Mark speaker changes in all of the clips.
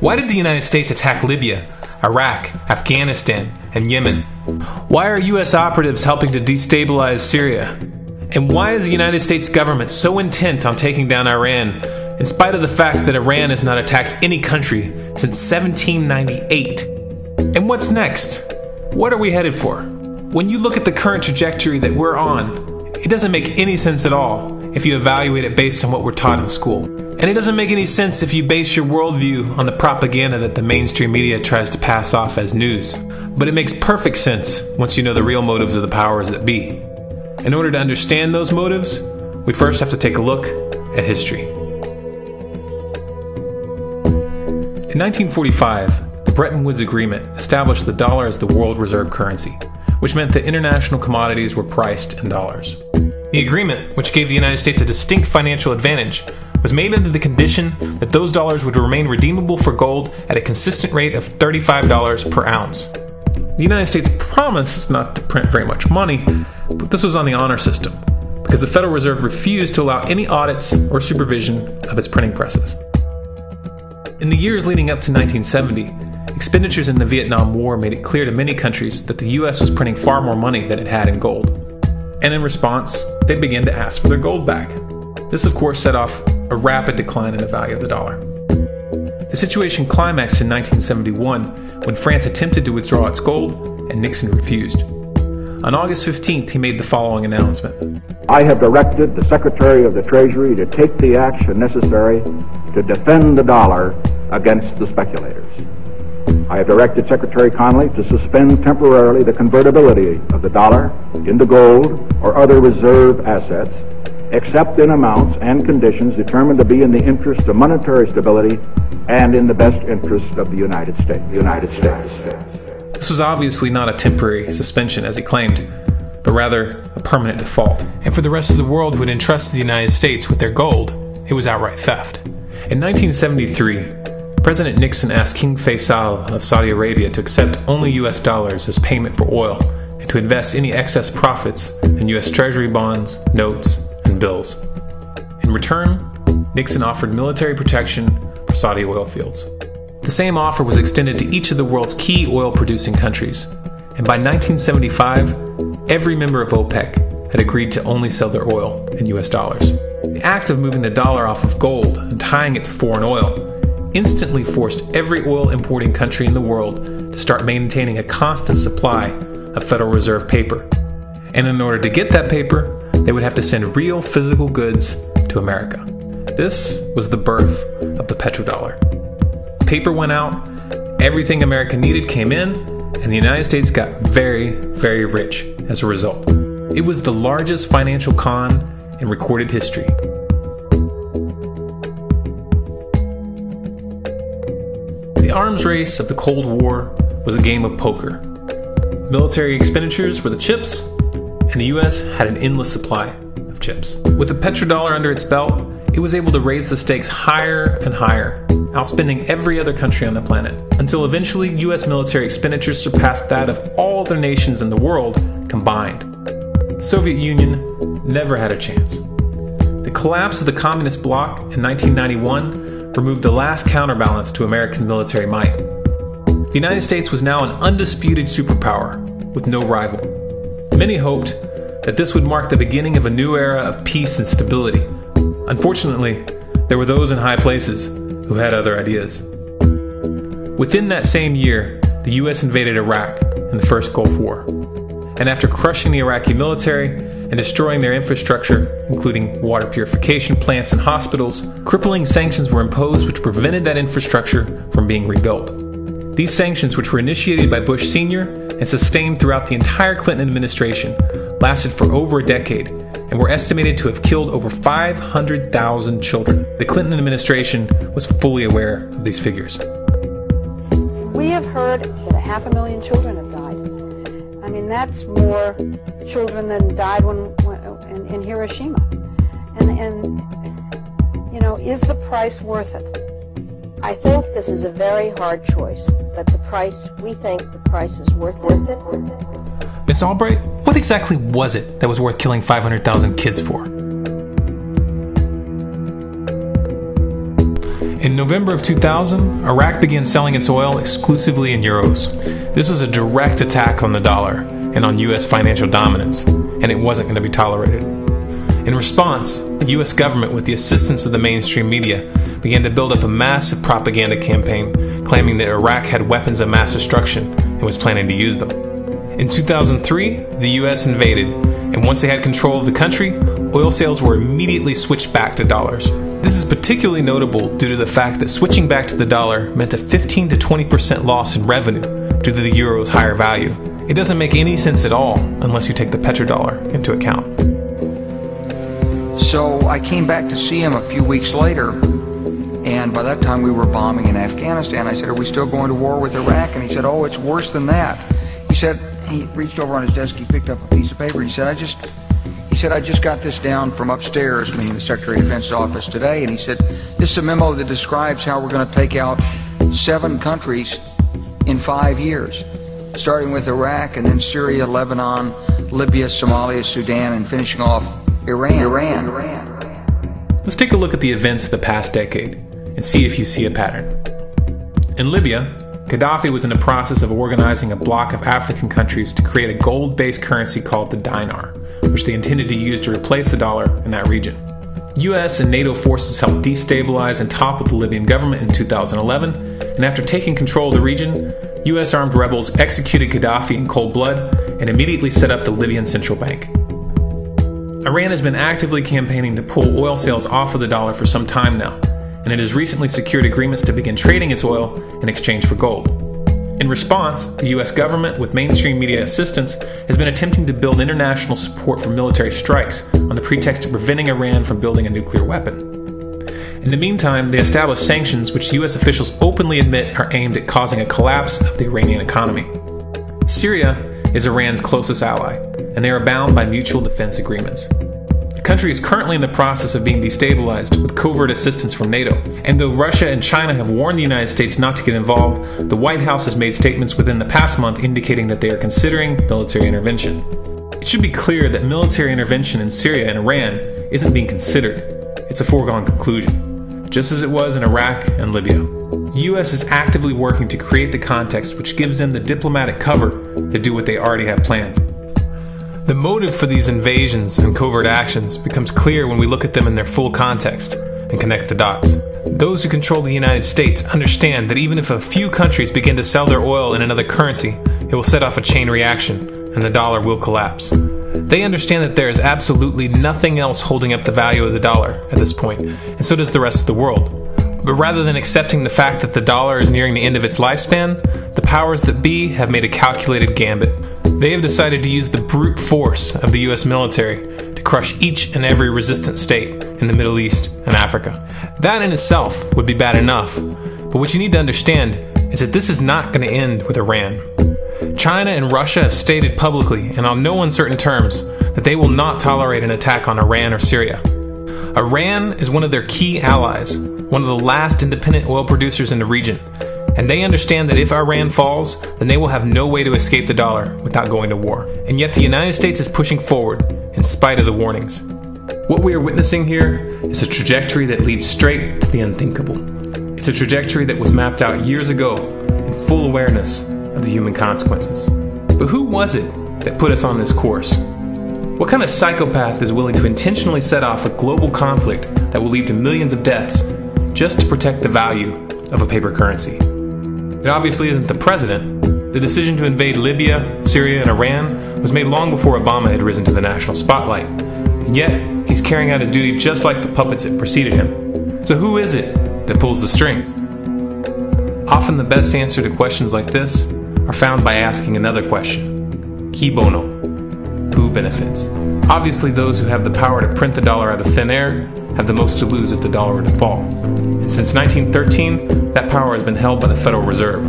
Speaker 1: Why did the United States attack Libya, Iraq, Afghanistan, and Yemen? Why are U.S. operatives helping to destabilize Syria? And why is the United States government so intent on taking down Iran, in spite of the fact that Iran has not attacked any country since 1798? And what's next? What are we headed for? When you look at the current trajectory that we're on, it doesn't make any sense at all if you evaluate it based on what we're taught in school. And it doesn't make any sense if you base your worldview on the propaganda that the mainstream media tries to pass off as news. But it makes perfect sense once you know the real motives of the powers that be. In order to understand those motives, we first have to take a look at history. In 1945, the Bretton Woods Agreement established the dollar as the world reserve currency, which meant that international commodities were priced in dollars. The agreement, which gave the United States a distinct financial advantage, was made under the condition that those dollars would remain redeemable for gold at a consistent rate of $35 per ounce. The United States promised not to print very much money, but this was on the honor system, because the Federal Reserve refused to allow any audits or supervision of its printing presses. In the years leading up to 1970, expenditures in the Vietnam War made it clear to many countries that the U.S. was printing far more money than it had in gold. And in response, they began to ask for their gold back. This, of course, set off a rapid decline in the value of the dollar. The situation climaxed in 1971 when France attempted to withdraw its gold and Nixon refused. On August 15th, he made the following announcement.
Speaker 2: I have directed the Secretary of the Treasury to take the action necessary to defend the dollar against the speculators. I have directed Secretary Connally to suspend temporarily the convertibility of the dollar into gold or other reserve assets, except in amounts and conditions determined to be in the interest of monetary stability and in the best interest of the United States.
Speaker 1: This was obviously not a temporary suspension, as he claimed, but rather a permanent default. And for the rest of the world who had entrusted the United States with their gold, it was outright theft. In 1973, President Nixon asked King Faisal of Saudi Arabia to accept only US dollars as payment for oil and to invest any excess profits in US Treasury bonds, notes, and bills. In return, Nixon offered military protection for Saudi oil fields. The same offer was extended to each of the world's key oil-producing countries, and by 1975, every member of OPEC had agreed to only sell their oil in US dollars. The act of moving the dollar off of gold and tying it to foreign oil instantly forced every oil-importing country in the world to start maintaining a constant supply of Federal Reserve paper. And in order to get that paper, they would have to send real physical goods to America. This was the birth of the petrodollar. Paper went out, everything America needed came in, and the United States got very, very rich as a result. It was the largest financial con in recorded history. The arms race of the Cold War was a game of poker. Military expenditures were the chips, and the U.S. had an endless supply of chips. With the petrodollar under its belt, it was able to raise the stakes higher and higher, outspending every other country on the planet, until eventually U.S. military expenditures surpassed that of all other nations in the world combined. The Soviet Union never had a chance. The collapse of the communist bloc in 1991 removed the last counterbalance to American military might. The United States was now an undisputed superpower with no rival. Many hoped that this would mark the beginning of a new era of peace and stability. Unfortunately, there were those in high places who had other ideas. Within that same year, the U.S. invaded Iraq in the first Gulf War. And after crushing the Iraqi military and destroying their infrastructure, including water purification plants and hospitals, crippling sanctions were imposed which prevented that infrastructure from being rebuilt. These sanctions, which were initiated by Bush Sr. and sustained throughout the entire Clinton administration, lasted for over a decade and were estimated to have killed over 500,000 children. The Clinton administration was fully aware of these figures.
Speaker 3: We have heard that 500,000 children have died. I mean, that's more children than died in Hiroshima. And you know, is the price worth it?
Speaker 4: I think this is a very hard choice, but we think the price is worth it.
Speaker 1: Miss Albright, what exactly was it that was worth killing 500,000 kids for? In In November of 2000, Iraq began selling its oil exclusively in euros. This was a direct attack on the dollar and on U.S. financial dominance, and it wasn't going to be tolerated. In response, the U.S. government, with the assistance of the mainstream media, began to build up a massive propaganda campaign claiming that Iraq had weapons of mass destruction and was planning to use them. In 2003, the U.S. invaded, and once they had control of the country, oil sales were immediately switched back to dollars. This is particularly notable due to the fact that switching back to the dollar meant a 15 to 20% loss in revenue due to the euro's higher value. It doesn't make any sense at all unless you take the petrodollar into account.
Speaker 5: So I came back to see him a few weeks later, and by that time we were bombing in Afghanistan. I said, "Are we still going to war with Iraq?" And he said, "Oh, it's worse than that." He said, he reached over on his desk, he picked up a piece of paper, and he said, I just got this down from upstairs, meaning the Secretary of Defense's office today, and he said, "This is a memo that describes how we're going to take out 7 countries in 5 years, starting with Iraq, and then Syria, Lebanon, Libya, Somalia, Sudan, and finishing off Iran."
Speaker 1: Let's take a look at the events of the past decade and see if you see a pattern. In Libya, Gaddafi was in the process of organizing a bloc of African countries to create a gold-based currency called the dinar, which they intended to use to replace the dollar in that region. US and NATO forces helped destabilize and topple the Libyan government in 2011, and after taking control of the region, US armed rebels executed Gaddafi in cold blood and immediately set up the Libyan central bank. Iran has been actively campaigning to pull oil sales off of the dollar for some time now, and it has recently secured agreements to begin trading its oil in exchange for gold. In response, the US government, with mainstream media assistance, has been attempting to build international support for military strikes on the pretext of preventing Iran from building a nuclear weapon. In the meantime, they established sanctions which US officials openly admit are aimed at causing a collapse of the Iranian economy. Syria is Iran's closest ally, and they are bound by mutual defense agreements. The country is currently in the process of being destabilized with covert assistance from NATO, and though Russia and China have warned the United States not to get involved, the White House has made statements within the past month indicating that they are considering military intervention. It should be clear that military intervention in Syria and Iran isn't being considered. It's a foregone conclusion, just as it was in Iraq and Libya. The U.S. is actively working to create the context which gives them the diplomatic cover to do what they already have planned. The motive for these invasions and covert actions becomes clear when we look at them in their full context and connect the dots. Those who control the United States understand that even if a few countries begin to sell their oil in another currency, it will set off a chain reaction and the dollar will collapse. They understand that there is absolutely nothing else holding up the value of the dollar at this point, and so does the rest of the world. But rather than accepting the fact that the dollar is nearing the end of its lifespan, the powers that be have made a calculated gambit. They have decided to use the brute force of the US military to crush each and every resistant state in the Middle East and Africa. That in itself would be bad enough, but what you need to understand is that this is not going to end with Iran. China and Russia have stated publicly and on no uncertain terms that they will not tolerate an attack on Iran or Syria. Iran is one of their key allies, one of the last independent oil producers in the region, and they understand that if Iran falls, then they will have no way to escape the dollar without going to war. And yet the United States is pushing forward in spite of the warnings. What we are witnessing here is a trajectory that leads straight to the unthinkable. It's a trajectory that was mapped out years ago in full awareness of the human consequences. But who was it that put us on this course? What kind of psychopath is willing to intentionally set off a global conflict that will lead to millions of deaths just to protect the value of a paper currency? It obviously isn't the president. The decision to invade Libya, Syria, and Iran was made long before Obama had risen to the national spotlight. And yet, he's carrying out his duty just like the puppets that preceded him. So who is it that pulls the strings? Often the best answer to questions like this are found by asking another question. Qui bono? Who benefits? Obviously, those who have the power to print the dollar out of thin air have the most to lose if the dollar were to fall. And since 1913, that power has been held by the Federal Reserve.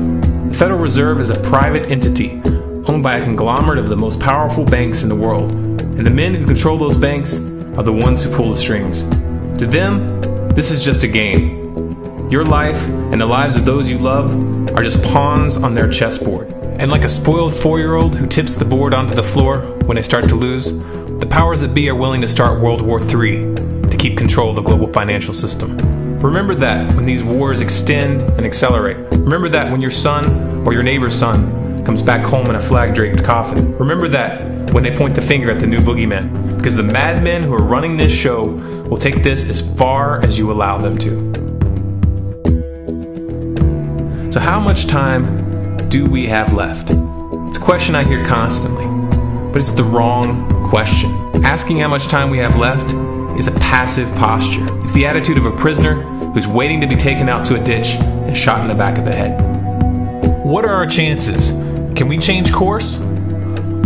Speaker 1: The Federal Reserve is a private entity owned by a conglomerate of the most powerful banks in the world. And the men who control those banks are the ones who pull the strings. To them, this is just a game. Your life and the lives of those you love are just pawns on their chessboard. And like a spoiled 4-year-old who tips the board onto the floor when they start to lose, the powers that be are willing to start World War III to keep control of the global financial system. Remember that when these wars extend and accelerate. Remember that when your son or your neighbor's son comes back home in a flag-draped coffin. Remember that when they point the finger at the new boogeyman, because the madmen who are running this show will take this as far as you allow them to. So how much time do we have left? It's a question I hear constantly, but it's the wrong question. Asking how much time we have left is a passive posture. It's the attitude of a prisoner who's waiting to be taken out to a ditch and shot in the back of the head. What are our chances? Can we change course?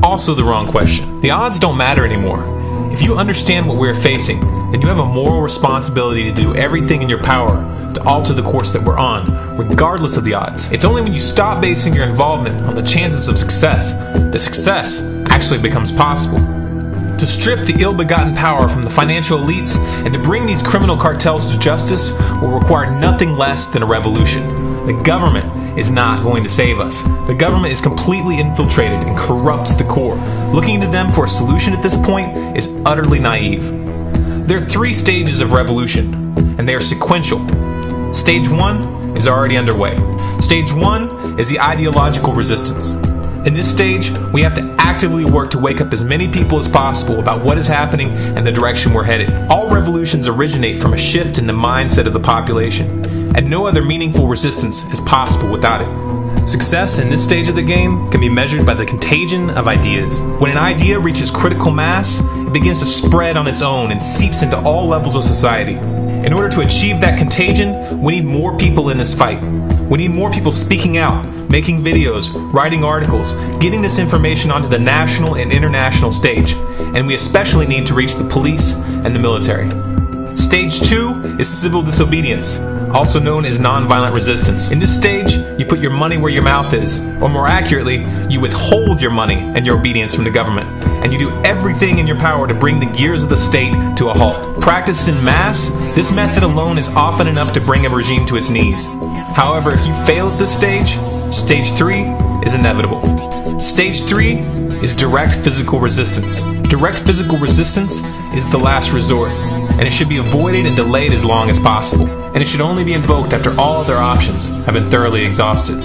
Speaker 1: Also the wrong question. The odds don't matter anymore. If you understand what we're facing, then you have a moral responsibility to do everything in your power to alter the course that we're on, regardless of the odds. It's only when you stop basing your involvement on the chances of success that success actually becomes possible. To strip the ill-begotten power from the financial elites and to bring these criminal cartels to justice will require nothing less than a revolution. The government is not going to save us. The government is completely infiltrated and corrupt to the core. Looking to them for a solution at this point is utterly naive. There are 3 stages of revolution, and they are sequential. Stage 1 is already underway. Stage 1 is the ideological resistance. In this stage, we have to actively work to wake up as many people as possible about what is happening and the direction we're headed. All revolutions originate from a shift in the mindset of the population, and no other meaningful resistance is possible without it. Success in this stage of the game can be measured by the contagion of ideas. When an idea reaches critical mass, it begins to spread on its own and seeps into all levels of society. In order to achieve that contagion, we need more people in this fight. We need more people speaking out, making videos, writing articles, getting this information onto the national and international stage. And we especially need to reach the police and the military. Stage 2 is civil disobedience, also known as nonviolent resistance. In this stage, you put your money where your mouth is, or more accurately, you withhold your money and your obedience from the government, and you do everything in your power to bring the gears of the state to a halt. Practiced in mass, this method alone is often enough to bring a regime to its knees. However, if you fail at this stage, Stage 3 is inevitable. Stage 3 is direct physical resistance. Direct physical resistance is the last resort, and it should be avoided and delayed as long as possible. And it should only be invoked after all other options have been thoroughly exhausted.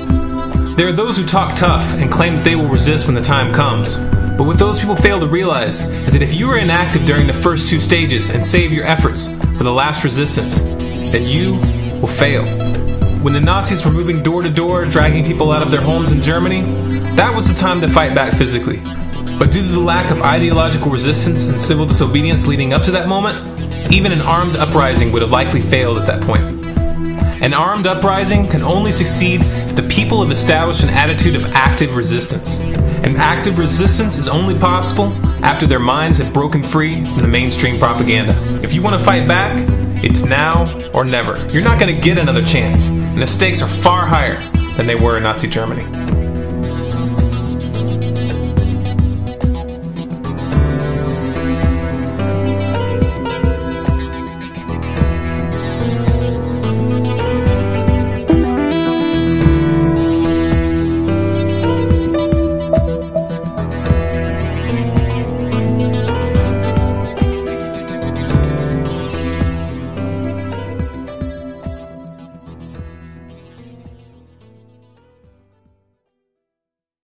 Speaker 1: There are those who talk tough and claim that they will resist when the time comes. But what those people fail to realize is that if you are inactive during the first 2 stages and save your efforts for the last resistance, then you will fail. When the Nazis were moving door to door, dragging people out of their homes in Germany, that was the time to fight back physically. But due to the lack of ideological resistance and civil disobedience leading up to that moment, even an armed uprising would have likely failed at that point. An armed uprising can only succeed if the people have established an attitude of active resistance. And active resistance is only possible after their minds have broken free from the mainstream propaganda. If you want to fight back, it's now or never. You're not going to get another chance, and the stakes are far higher than they were in Nazi Germany.